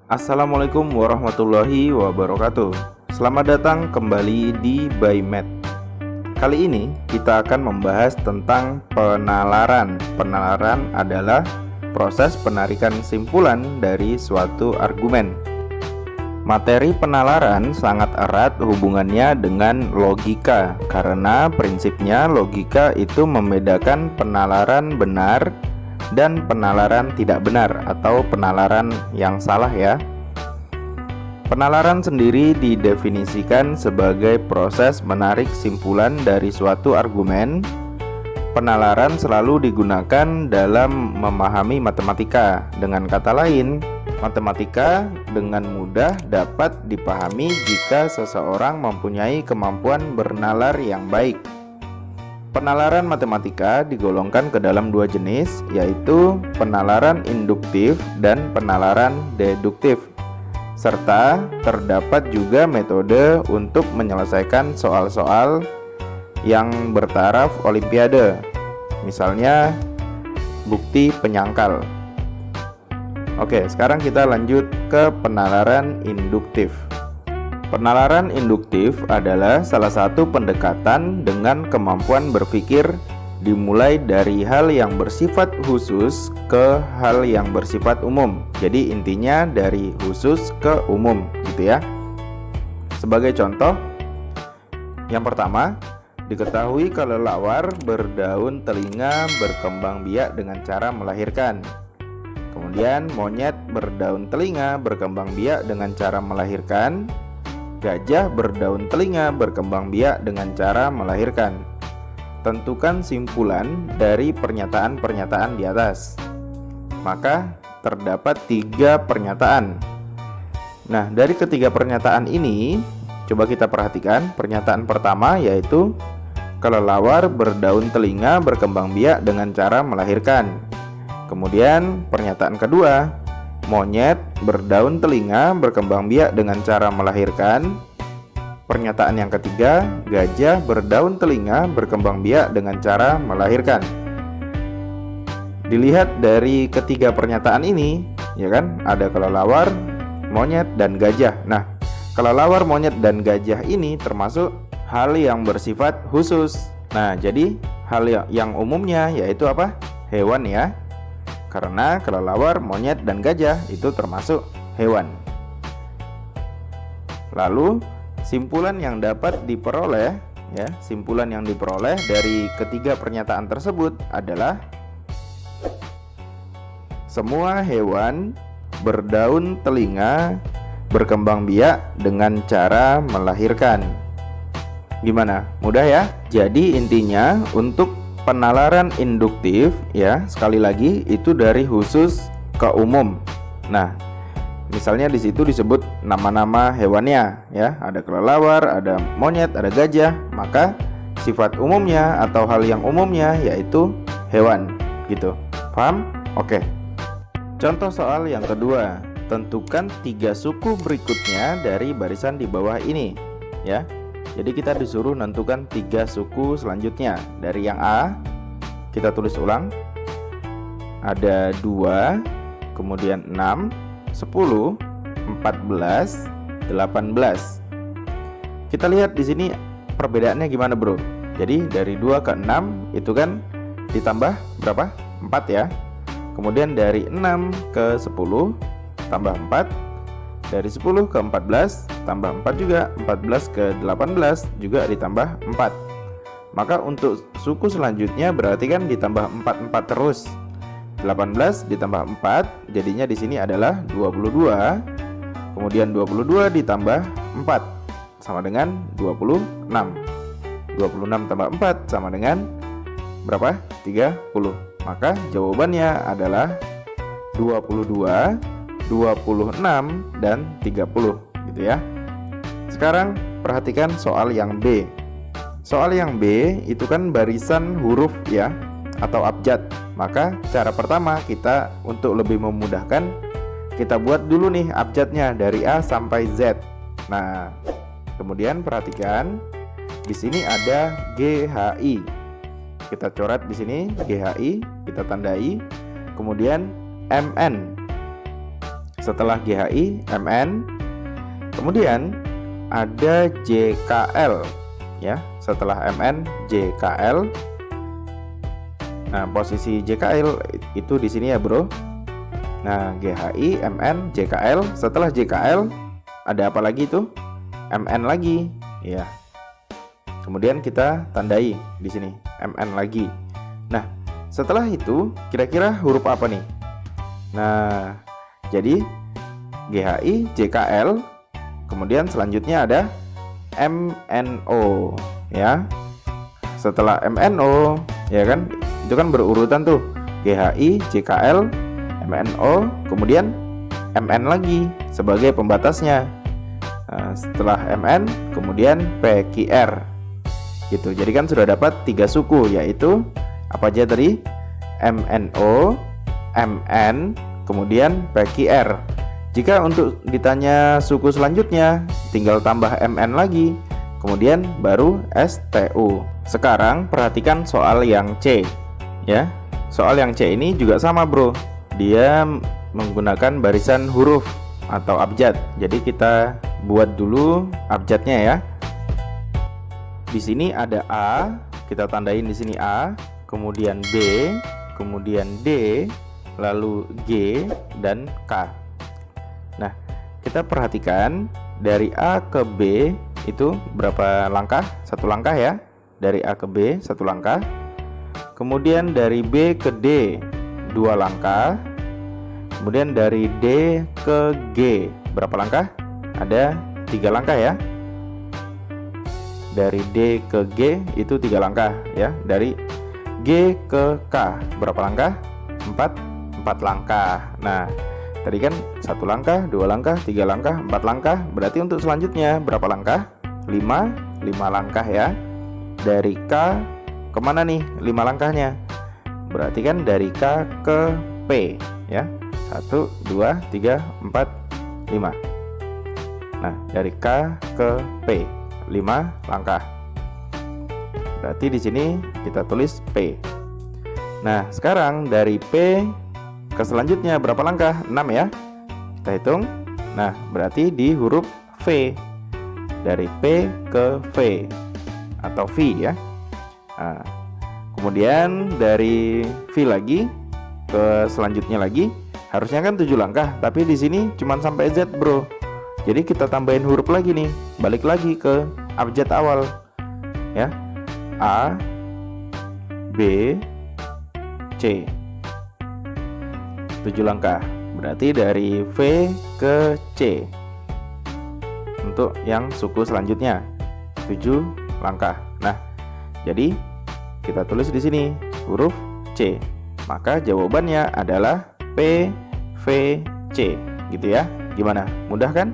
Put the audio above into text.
Assalamualaikum warahmatullahi wabarakatuh. Selamat datang kembali di ByMath. Kali ini kita akan membahas tentang penalaran. Penalaran adalah proses penarikan simpulan dari suatu argumen. Materi penalaran sangat erat hubungannya dengan logika, karena prinsipnya logika itu membedakan penalaran benar dan penalaran tidak benar atau penalaran yang salah ya. Penalaran sendiri didefinisikan sebagai proses menarik simpulan dari suatu argumen. Penalaran selalu digunakan dalam memahami matematika. Dengan kata lain, matematika dengan mudah dapat dipahami jika seseorang mempunyai kemampuan bernalar yang baik. Penalaran matematika digolongkan ke dalam dua jenis, yaitu penalaran induktif dan penalaran deduktif. Serta terdapat juga metode untuk menyelesaikan soal-soal yang bertaraf olimpiade, misalnya bukti penyangkal. Oke, sekarang kita lanjut ke penalaran induktif. Penalaran induktif adalah salah satu pendekatan dengan kemampuan berpikir dimulai dari hal yang bersifat khusus ke hal yang bersifat umum. Jadi intinya dari khusus ke umum gitu ya. Sebagai contoh, yang pertama, diketahui kelelawar berdaun telinga berkembang biak dengan cara melahirkan. Kemudian monyet berdaun telinga berkembang biak dengan cara melahirkan. Gajah berdaun telinga berkembang biak dengan cara melahirkan. Tentukan simpulan dari pernyataan-pernyataan di atas. Maka terdapat 3 pernyataan. Nah, dari ketiga pernyataan ini, coba kita perhatikan. Pernyataan pertama yaitu kelelawar berdaun telinga berkembang biak dengan cara melahirkan. Kemudian pernyataan kedua, monyet berdaun telinga berkembang biak dengan cara melahirkan. Pernyataan yang ketiga, gajah berdaun telinga berkembang biak dengan cara melahirkan. Dilihat dari ketiga pernyataan ini, ya kan, ada kelelawar, monyet, dan gajah. Nah, kelelawar, monyet, dan gajah ini termasuk hal yang bersifat khusus. Nah, jadi hal yang umumnya yaitu apa? Hewan ya. Karena kelelawar, monyet, dan gajah itu termasuk hewan. Lalu simpulan yang dapat diperoleh ya, simpulan yang diperoleh dari ketiga pernyataan tersebut adalah semua hewan berdaun telinga berkembang biak dengan cara melahirkan. Gimana? Mudah ya? Jadi intinya untuk penalaran induktif ya, sekali lagi itu dari khusus ke umum. Nah, misalnya di situ disebut nama-nama hewannya ya, ada kelelawar, ada monyet, ada gajah, maka sifat umumnya atau hal yang umumnya yaitu hewan gitu. Paham? Oke. Contoh soal yang kedua, tentukan 3 suku berikutnya dari barisan di bawah ini ya. Jadi kita disuruh menentukan 3 suku selanjutnya. Dari yang A, kita tulis ulang. Ada 2, kemudian 6, 10, 14, 18. Kita lihat di sini perbedaannya gimana, Bro? Jadi dari 2 ke 6 itu kan ditambah berapa? 4 ya. Kemudian dari 6 ke 10 tambah 4. Dari 10 ke 14 tambah 4 juga, 14 ke 18 juga ditambah 4. Maka untuk suku selanjutnya berarti kan ditambah 4 terus. 18 ditambah 4 jadinya di sini adalah 22. Kemudian 22 ditambah 4 sama dengan 26. 26 tambah 4 sama dengan berapa? 30. Maka jawabannya adalah 22, 26, dan 30 gitu ya. Sekarang perhatikan soal yang B. Soal yang B itu kan barisan huruf ya, atau abjad. Maka cara pertama kita untuk lebih memudahkan, kita buat dulu nih abjadnya dari A sampai Z. Nah, kemudian perhatikan di sini ada GHI. Kita coret di sini GHI, kita tandai. Kemudian MN. setelah GHI MN. Kemudian ada JKL ya, setelah MN JKL. Nah, posisi JKL itu di sini ya, Bro. Nah, GHI MN JKL. Setelah JKL ada apa lagi itu? MN lagi ya. Kemudian kita tandai di sini MN lagi. Nah, setelah itu kira-kira huruf apa nih? Nah, jadi GHI JKL, kemudian selanjutnya ada MNO ya. Setelah MNO ya kan, itu kan berurutan tuh, GHI JKL MNO, kemudian MN lagi sebagai pembatasnya. Nah, setelah MN kemudian PQR gitu. Jadi kan sudah dapat 3 suku, yaitu apa aja tadi? MNO, MN, kemudian PQR. Jika untuk ditanya suku selanjutnya, tinggal tambah MN lagi, kemudian baru STU. Sekarang perhatikan soal yang C ya. Soal yang C ini juga sama, Bro. Dia menggunakan barisan huruf atau abjad. Jadi kita buat dulu abjadnya ya. Di sini ada A, kita tandain di sini A, kemudian B, kemudian D, lalu G dan K. Nah, kita perhatikan dari A ke B itu berapa langkah? 1 langkah ya. Dari A ke B 1 langkah. Kemudian dari B ke D 2 langkah. Kemudian dari D ke G berapa langkah? Ada 3 langkah ya. Dari D ke G itu 3 langkah ya. Dari G ke K berapa langkah? 4 langkah. Nah, tadi kan 1 langkah, 2 langkah, 3 langkah, 4 langkah. Berarti untuk selanjutnya berapa langkah? 5 langkah ya. Dari K kemana nih 5 langkahnya? Berarti kan dari K ke P ya. 1, 2, 3, 4, 5. Nah, dari K ke P 5 langkah. Berarti di sini kita tulis P. Nah, sekarang dari P ke selanjutnya berapa langkah? 6 ya. Kita hitung. Nah, berarti di huruf V. Dari P ke V atau V ya. Nah, kemudian dari V lagi ke selanjutnya lagi harusnya kan 7 langkah, tapi di sini cuma sampai Z, Bro. Jadi kita tambahin huruf lagi nih, balik lagi ke abjad awal ya. A, B, C. 7 langkah. Berarti dari V ke C. Untuk yang suku selanjutnya 7 langkah. Nah, jadi kita tulis di sini huruf C. Maka jawabannya adalah P, V, C gitu ya. Gimana? Mudah kan?